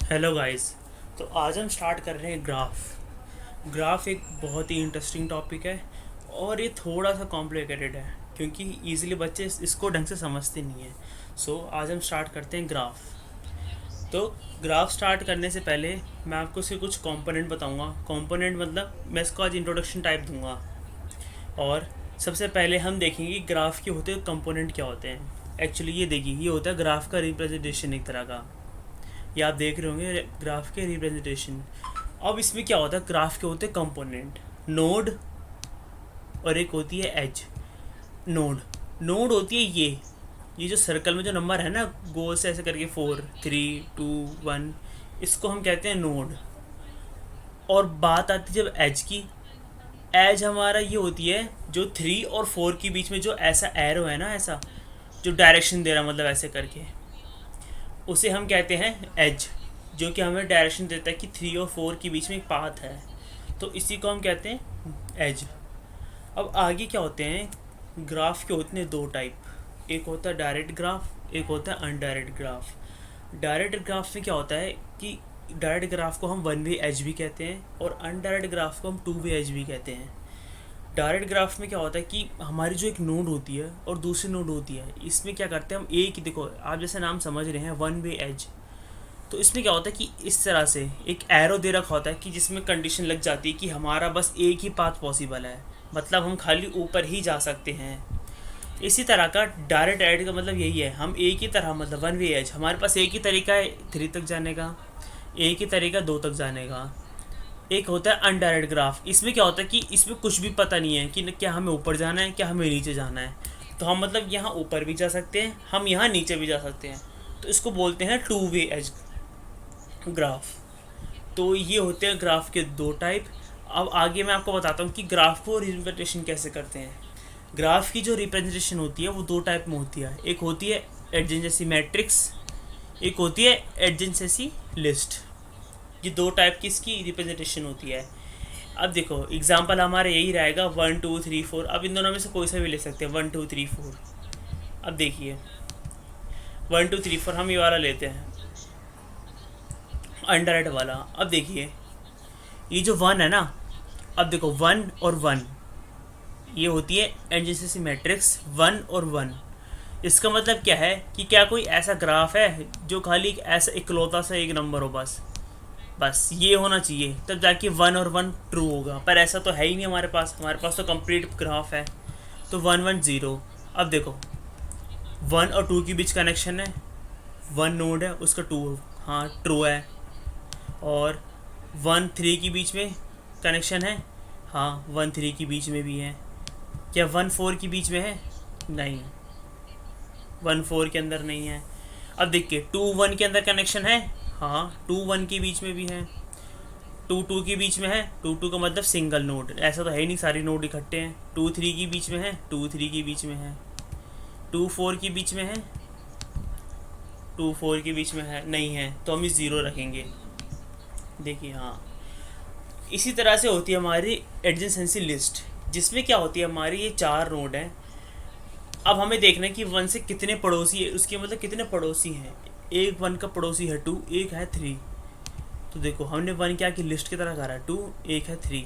Hello guys. तो आज हम स्टार्ट कर रहे हैं ग्राफ एक बहुत ही इंटरेस्टिंग टॉपिक है और ये थोड़ा सा कॉम्प्लिकेटेड है क्योंकि इजीली बच्चे इसको ढंग से समझते नहीं हैं। आज हम स्टार्ट करते हैं ग्राफ। तो ग्राफ स्टार्ट करने से पहले मैं आपको इसके कुछ कंपोनेंट बताऊंगा। कंपोनेंट मतलब मैं इसको आज इंट्रोडक्शन टाइप दूंगा। और सबसे पहले हम देखेंगे कि ग्राफ के होते कंपोनेंट क्या होते हैं। एक्चुअली ये देखिए, ये होता है ग्राफ का रिप्रेजेंटेशन एक तरह का। ये आप देख रहे होंगे ग्राफ के रिप्रेजेंटेशन। अब इसमें क्या होता है, ग्राफ के होते हैं कंपोनेंट, नोड और एक होती है एज। नोड नोड होती है ये जो सर्कल में जो नंबर है ना, गोल से ऐसे करके 4 3 2 1, इसको हम कहते हैं नोड। और बात आती है जब एज की, एज हमारा ये होती है जो 3 और 4 के बीच में जो ऐसा एरो है ना, ऐसा जो डायरेक्शन दे रहा, मतलब ऐसे करके, उसे हम कहते हैं एज, जो कि हमें डायरेक्शन देता है कि 3 और 4 के बीच में एक पाथ है। तो इसी को हम कहते हैं एज। अब आगे क्या होते हैं, ग्राफ के होते हैं दो टाइप। एक होता है डायरेक्ट ग्राफ, एक होता है अनडायरेक्ट ग्राफ। डायरेक्ट ग्राफ में क्या होता है कि डायरेक्ट ग्राफ को हम वन वे एज भी कहते हैं और अनडायरेक्ट ग्राफ को हम टू वे एज भी कहते हैं। डायरेक्ट ग्राफ में क्या होता है कि हमारी जो एक नोड होती है और दूसरी नोड होती है, इसमें क्या करते हैं हम, एक ही, देखो आप जैसे नाम समझ रहे हैं वन वे एज। तो इसमें क्या होता है कि इस तरह से एक एरो दे रखा होता है कि जिसमें कंडीशन लग जाती है कि हमारा बस एक ही पाथ पॉसिबल है, मतलब हम खाली ऊपर ही जा सकते हैं। इसी तरह का डायरेक्ट एड का मतलब यही है, हम एक ही तरह, मतलब वन वे एज, हमारे पास एक ही तरीका है 3 तक जाने का, एक ही तरीका 2 तक जाने का। एक होता है अनडायरेक्ट ग्राफ। इसमें क्या होता है कि इसमें कुछ भी पता नहीं है कि क्या हमें ऊपर जाना है, क्या हमें नीचे जाना है। तो हम मतलब यहाँ ऊपर भी जा सकते हैं, हम यहाँ नीचे भी जा सकते हैं। तो इसको बोलते हैं टू वे एज ग्राफ। तो ये होते हैं ग्राफ के दो टाइप। अब आगे मैं आपको बताता हूँ कि ग्राफ को रिप्रेजेंटेशन कैसे करते हैं। ग्राफ की जो रिप्रेजेंटेशन होती है वो दो टाइप में होती है। एक होती है एडजेंसी मैट्रिक्स, एक होती है एडजेंसी लिस्ट। ये दो टाइप की इसकी रिप्रेजेंटेशन होती है। अब देखो एग्जांपल हमारा यही रहेगा 1 2 3 4। अब इन दोनों में से कोई सा भी ले सकते हैं 1 2 3 4। अब देखिए 1 2 3 4 हम ये वाला लेते हैं, अनडायरेक्ट वाला। अब देखिए ये जो वन है ना, अब देखो 1 और 1, ये होती है एडजेंसी मैट्रिक्स 1 और 1। इसका मतलब क्या है कि क्या कोई ऐसा ग्राफ है जो खाली एक ऐसा इकलौता सा एक नंबर हो, बस ये होना चाहिए तब जाके 1 और 1 ट्रू होगा। पर ऐसा तो है ही नहीं हमारे पास तो कंप्लीट ग्राफ है। तो 1 1 0। अब देखो 1 और 2 के बीच कनेक्शन है, 1 नोड है उसका 2, हाँ ट्रू है। और 1 3 के बीच में कनेक्शन है, हाँ 1 3 के बीच में भी है। क्या 1 4 के बीच में है? नहीं, 1 4 के अंदर नहीं है। अब देखिए 2 1 के अंदर कनेक्शन है, हाँ 2 1 के बीच में भी है। 2 2 के बीच में है, 2 2 का मतलब सिंगल नोड, ऐसा तो है ही नहीं सारी नोड इकट्ठे हैं। 2 3 के बीच में है, 2 3 के बीच में है। 2 4 के बीच में है, 2 4 के बीच में है, नहीं है, तो हम इस 0 रखेंगे। देखिए हाँ, इसी तरह से होती है हमारी एडजेंसी लिस्ट, जिसमें क्या होती है हमारी ये 4 नोड हैं। अब हमें देखना है कि 1 से कितने पड़ोसी है, उसके मतलब कितने पड़ोसी हैं। एक 1 का पड़ोसी है 2, एक है 3। तो देखो हमने 1 क्या की लिस्ट की तरह करा है, 2 एक है 3।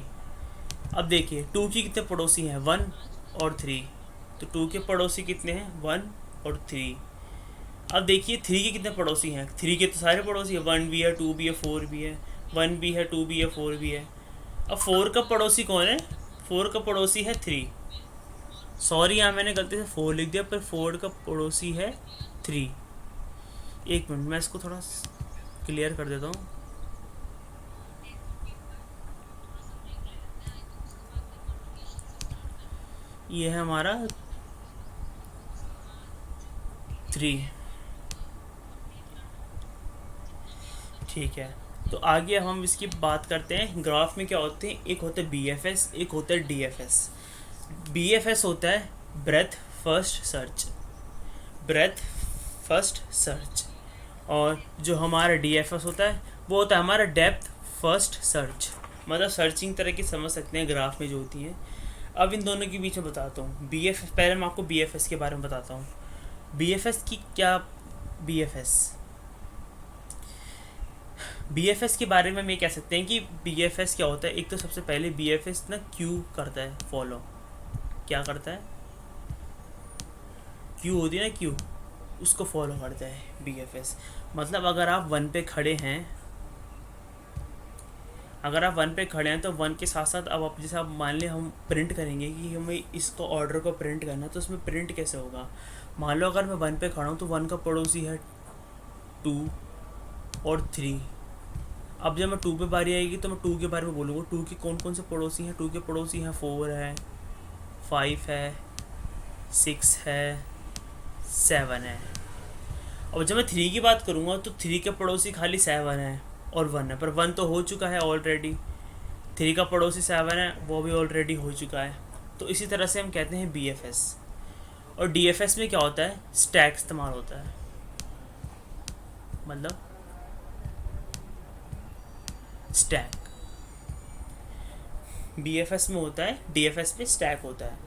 अब देखिए 2 की कितने पड़ोसी हैं, 1 और 3। तो 2 के पड़ोसी कितने हैं, 1 और 3। अब देखिए 3 के कितने पड़ोसी हैं, 3 के तो सारे पड़ोसी हैं, 1 भी है, 2 भी है, 4 भी है, 1 भी है, 2 भी है, 4 भी है। अब 4 का पड़ोसी कौन है, 4 का पड़ोसी है 3। सॉरी यहाँ मैंने गलती से 4 लिख दिया, पर 4 का पड़ोसी है 3। एक मिनट मैं इसको थोड़ा क्लियर कर देता हूँ। ये है हमारा 3, ठीक है। तो आगे हम इसकी बात करते हैं। ग्राफ में क्या होते हैं, एक होता है BFS, एक होता है DFS। BFS होता है breath first search, breath first search. और जो हमारा DFS होता है वो होता है हमारा डेप्थ फर्स्ट सर्च, मतलब सर्चिंग तरह की समझ सकते हैं ग्राफ में जो होती है। अब इन दोनों के बीच में बताता हूँ BFS, पहले मैं आपको BFS के बारे में बताता हूँ। BFS की क्या, BFS BFS के बारे में कह सकते हैं कि BFS क्या होता है। एक तो सबसे पहले BFS ना क्यू करता है, फॉलो क्या करता है, क्यू होती है ना क्यू, उसको फॉलो करता है BFS। मतलब अगर आप वन पे खड़े हैं तो वन के साथ साथ अब आप जैसे आप मान लें हम प्रिंट करेंगे कि हमें इसको ऑर्डर को प्रिंट करना है, तो उसमें प्रिंट कैसे होगा। मान लो अगर मैं वन पे खड़ा हूँ तो वन का पड़ोसी है 2 और 3। अब जब मैं 2 पे बारी आएगी तो मैं 2 के बारे में बोलूँगा, 2 के कौन कौन से पड़ोसी हैं। 2 के पड़ोसी हैं 4 है, 5 है, 6 है, 7 है। और जब मैं 3 की बात करूँगा तो 3 के पड़ोसी खाली 7 है और 1 है, पर 1 तो हो चुका है ऑलरेडी। 3 का पड़ोसी 7 है, वो भी ऑलरेडी हो चुका है। तो इसी तरह से हम कहते हैं BFS। और DFS में क्या होता है, स्टैक इस्तेमाल होता है। मतलब स्टैक BFS में होता है, DFS में स्टैक होता है।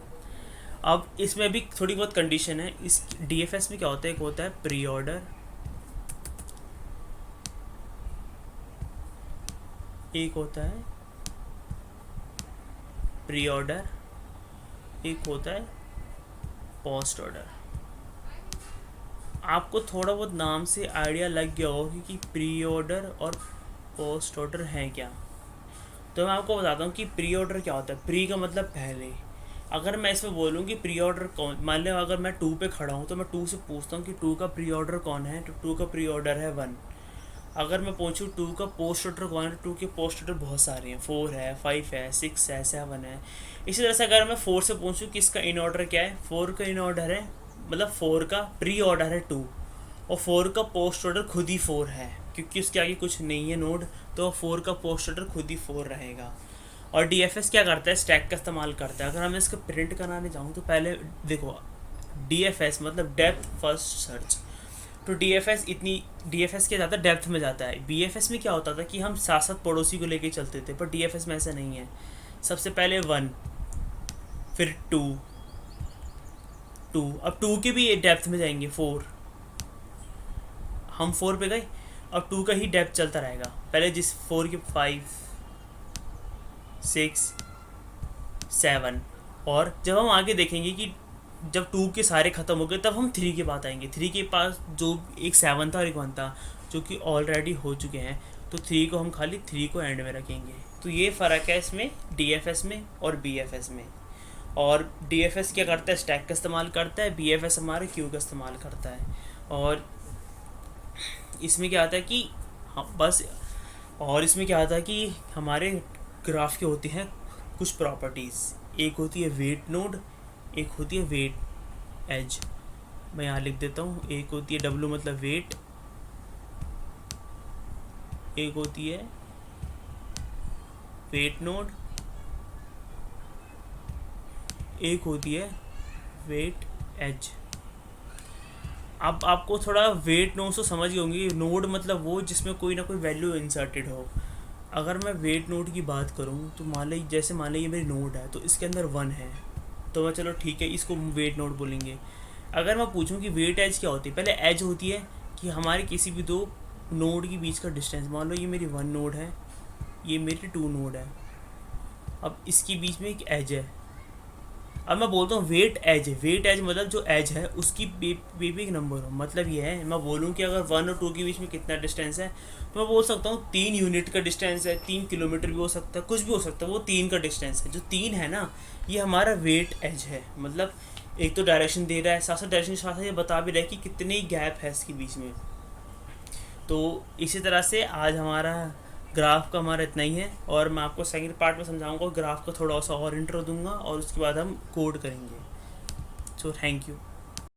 अब इसमें भी थोड़ी बहुत कंडीशन है। इस DFS में क्या होता है, एक होता है प्री ऑर्डर, एक होता है प्री ऑर्डर, एक होता है पोस्ट ऑर्डर। आपको थोड़ा बहुत नाम से आइडिया लग गया होगा कि प्री ऑर्डर और पोस्ट ऑर्डर हैं क्या। तो मैं आपको बताता हूँ कि प्री ऑर्डर क्या होता है। प्री का मतलब पहले। अगर मैं इसमें बोलूँ कि प्री ऑर्डर कौन, मान लो अगर मैं 2 पे खड़ा हूँ तो मैं 2 से पूछता हूँ कि 2 का प्री ऑर्डर कौन है, तो 2 का प्री ऑर्डर है 1। अगर मैं पूछूँ 2 का पोस्ट ऑर्डर कौन है, 2 के पोस्ट ऑर्डर बहुत सारे हैं, 4 है, 5 है, 6 है, 7 है। इसी तरह से अगर मैं 4 से पूछूँ कि इसका इन ऑर्डर क्या है, 4 का इन ऑर्डर है, मतलब 4 का प्री ऑर्डर है 2, और 4 का पोस्ट ऑर्डर खुद ही 4 है, क्योंकि उसके आगे कुछ नहीं है नोड, तो 4 का पोस्ट ऑर्डर खुद ही 4 रहेगा। और DFS क्या करता है, स्टैक का इस्तेमाल करता है। अगर मैं इसका प्रिंट कराने जाऊँ तो पहले देखो, DFS मतलब डेप्थ फर्स्ट सर्च। तो DFS क्या जाता है, डेप्थ में जाता है। BFS में क्या होता था कि हम साथ साथ पड़ोसी को लेके चलते थे, पर DFS में ऐसा नहीं है। सबसे पहले 1, फिर 2, अब 2 के भी डेप्थ में जाएंगे, 4, हम 4 पे गए, अब 2 का ही डेप्थ चलता रहेगा। पहले जिस 4 के 5, 6, 7, और जब हम आगे देखेंगे कि जब 2 के सारे ख़त्म हो गए तब हम 3 के पास आएंगे। 3 के पास जो एक 7 था और एक 1 था, जो कि ऑलरेडी हो चुके हैं, तो 3 को हम खाली 3 को एंड में रखेंगे। तो ये फ़र्क है इसमें DFS में और BFS में। और DFS क्या करता है, स्टैक का इस्तेमाल करता है, BFS हमारे क्यू का इस्तेमाल करता है। और इसमें क्या आता है कि इसमें क्या आता है कि हमारे ग्राफ की होती हैं कुछ प्रॉपर्टीज़। एक होती है वेट नोड, एक होती है वेट एज। मैं यहाँ लिख देता हूँ, एक होती है W मतलब वेट, एक होती है वेट नोड, एक होती है वेट एज। अब आपको थोड़ा वेट नोड तो समझ गए होंगे। नोड मतलब वो जिसमें कोई ना कोई वैल्यू इंसर्टेड हो। अगर मैं वेट नोड की बात करूँ तो मान लो ये मेरी नोड है, तो इसके अंदर 1 है, तो मैं चलो ठीक है इसको वेट नोड बोलेंगे। अगर मैं पूछूं कि वेट एज क्या होती है, पहले एज होती है कि हमारे किसी भी दो नोड के बीच का डिस्टेंस। मान लो ये मेरी 1 नोड है, ये मेरी 2 नोड है, अब इसके बीच में एक एज है। अब मैं बोलता हूँ वेट एज मतलब जो एज है उसकी बेबी एक नंबर हो। मतलब ये है, मैं बोलूँ कि अगर 1 और 2 के बीच में कितना डिस्टेंस है, तो मैं बोल सकता हूँ 3 यूनिट का डिस्टेंस है, 3 किलोमीटर भी हो सकता है, कुछ भी हो सकता है, वो 3 का डिस्टेंस है। जो 3 है ना, ये हमारा वेट एज है। मतलब एक तो डायरेक्शन दे रहा है, साथ साथ डायरेक्शन के साथ ये बता भी रहा है कि कितनी गैप है इसके बीच में। तो इसी तरह से आज हमारा ग्राफ का हमारा इतना ही है, और मैं आपको सेकंड पार्ट में समझाऊंगा, ग्राफ का थोड़ा सा और इंट्रो दूंगा और उसके बाद हम कोड करेंगे। So thank you.